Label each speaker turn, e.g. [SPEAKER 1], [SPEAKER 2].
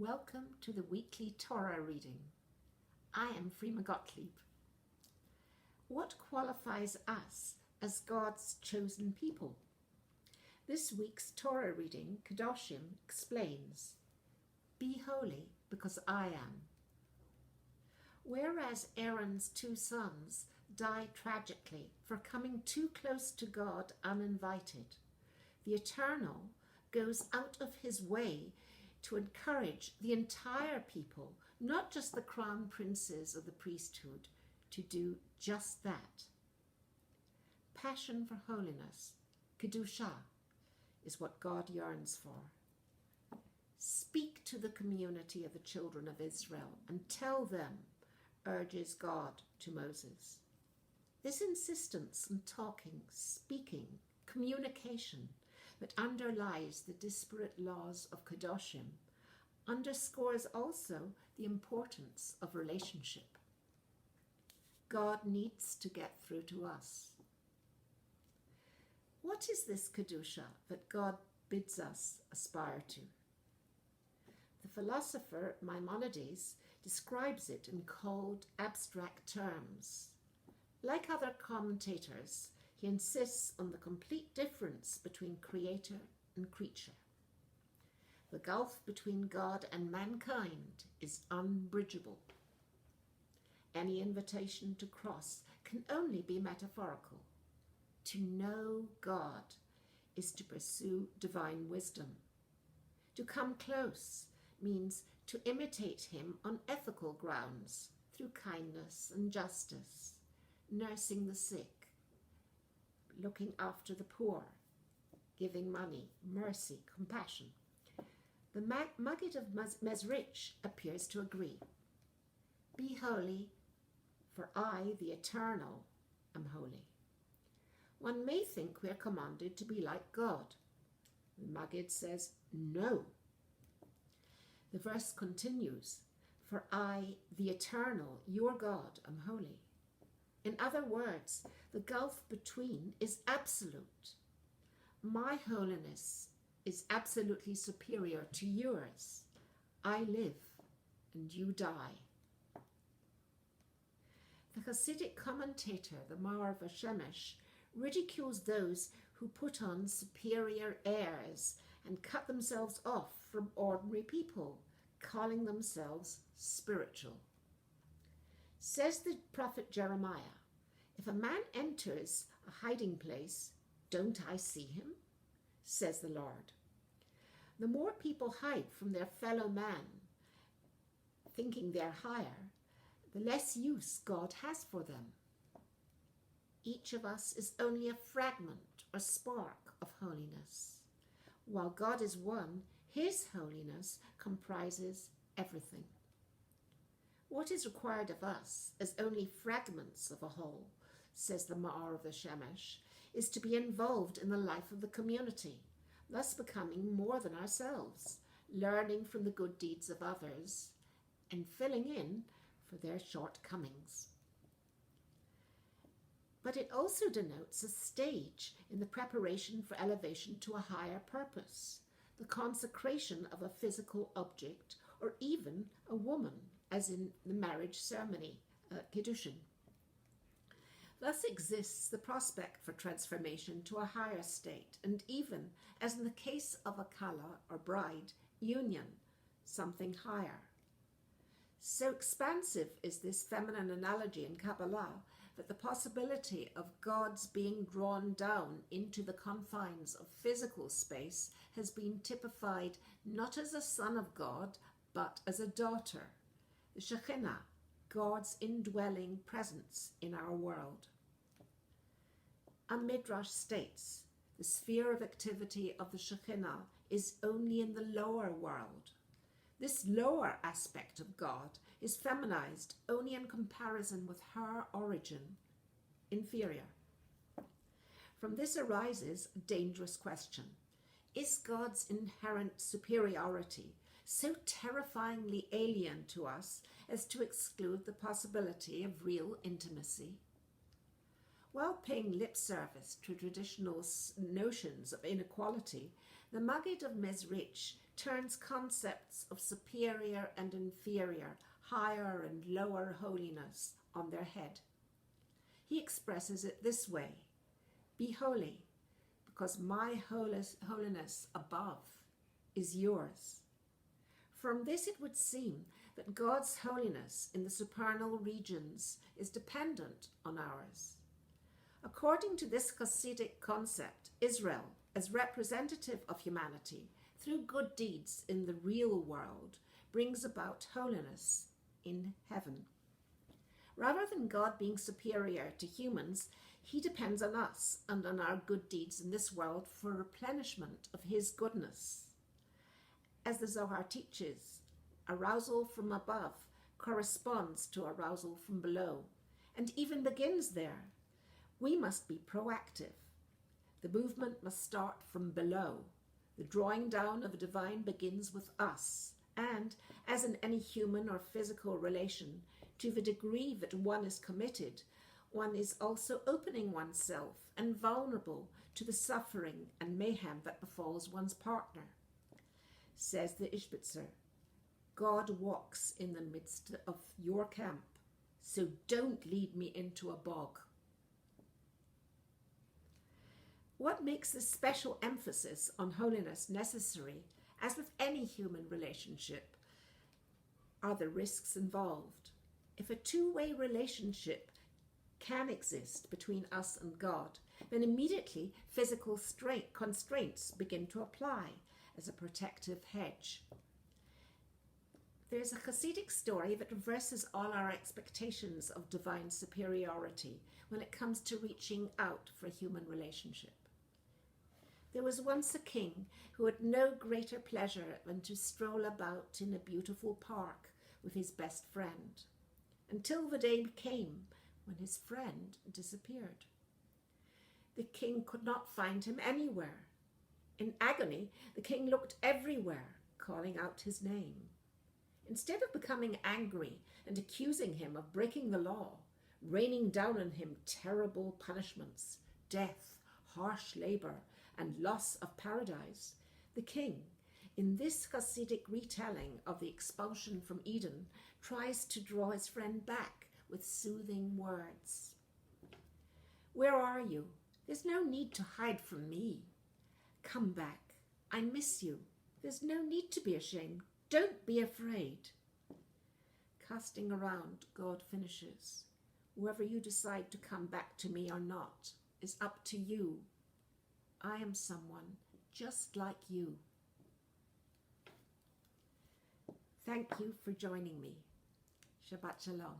[SPEAKER 1] Welcome to the weekly Torah reading. I am Freema Gottlieb. What qualifies us as God's chosen people? This week's Torah reading, Kedoshim, explains, "Be holy because I am." Whereas Aaron's two sons die tragically for coming too close to God uninvited, the Eternal goes out of his way to encourage the entire people, not just the crown princes of the priesthood, to do just that. Passion for holiness, Kedoshah, is what God yearns for. Speak to the community of the children of Israel and tell them, urges God to Moses. This insistence on talking, speaking, communication that underlies the disparate laws of Kedoshim underscores also the importance of relationship. God needs to get through to us. What is this Kedusha that God bids us aspire to? The philosopher Maimonides describes it in cold, abstract terms. Like other commentators, he insists on the complete difference between creator and creature. The gulf between God and mankind is unbridgeable. Any invitation to cross can only be metaphorical. To know God is to pursue divine wisdom. To come close means to imitate him on ethical grounds through kindness and justice, nursing the sick, looking after the poor, giving money, mercy, compassion. The Maggid of Mezrich appears to agree. Be holy, for I, the Eternal, am holy. One may think we are commanded to be like God. The Maggid says, no. The verse continues, for I, the Eternal, your God, am holy. In other words, the gulf between is absolute. My holiness is absolutely superior to yours. I live and you die. The Hasidic commentator, the Maor Vashemesh, ridicules those who put on superior airs and cut themselves off from ordinary people, calling themselves spiritual. Says the prophet Jeremiah, if a man enters a hiding place, don't I see him? Says the Lord. The more people hide from their fellow man, thinking they're higher, the less use God has for them. Each of us is only a fragment or spark of holiness. While God is one, his holiness comprises everything. What is required of us as only fragments of a whole, says the Maor of the Shemesh, is to be involved in the life of the community, thus becoming more than ourselves, learning from the good deeds of others and filling in for their shortcomings. But it also denotes a stage in the preparation for elevation to a higher purpose, the consecration of a physical object or even a woman, as in the marriage ceremony, Kedoshim. Thus exists the prospect for transformation to a higher state, and even, as in the case of a kala or bride, union, something higher. So expansive is this feminine analogy in Kabbalah that the possibility of God's being drawn down into the confines of physical space has been typified not as a son of God, but as a daughter, the Shekhinah, God's indwelling presence in our world. A midrash states, the sphere of activity of the Shekhinah is only in the lower world. This lower aspect of God is feminized only in comparison with her origin, inferior. From this arises a dangerous question. Is God's inherent superiority so terrifyingly alien to us as to exclude the possibility of real intimacy? While paying lip service to traditional notions of inequality, the Maggid of Mezrich turns concepts of superior and inferior, higher and lower holiness on their head. He expresses it this way: be holy, because my holiness above is yours. From this it would seem that God's holiness in the supernal regions is dependent on ours. According to this Hasidic concept, Israel, as representative of humanity, through good deeds in the real world, brings about holiness in heaven. Rather than God being superior to humans, he depends on us and on our good deeds in this world for replenishment of his goodness. As the Zohar teaches, arousal from above corresponds to arousal from below, and even begins there. We must be proactive. The movement must start from below. The drawing down of a divine begins with us, and, as in any human or physical relation, to the degree that one is committed, one is also opening oneself and vulnerable to the suffering and mayhem that befalls one's partner. Says the Ishbitzer, God walks in the midst of your camp, so don't lead me into a bog. What makes this special emphasis on holiness necessary, as with any human relationship, are the risks involved. If a two-way relationship can exist between us and God, then immediately physical constraints begin to apply as a protective hedge. There's a Hasidic story that reverses all our expectations of divine superiority when it comes to reaching out for a human relationship. There was once a king who had no greater pleasure than to stroll about in a beautiful park with his best friend, until the day came when his friend disappeared. The king could not find him anywhere. In agony, the king looked everywhere, calling out his name. Instead of becoming angry and accusing him of breaking the law, raining down on him terrible punishments, death, harsh labor, and loss of paradise, the king, in this Hasidic retelling of the expulsion from Eden, tries to draw his friend back with soothing words. Where are you? There's no need to hide from me. Come back. I miss you. There's no need to be ashamed. Don't be afraid. Casting around, God finishes. Whether you decide to come back to me or not is up to you. I am someone just like you. Thank you for joining me. Shabbat Shalom.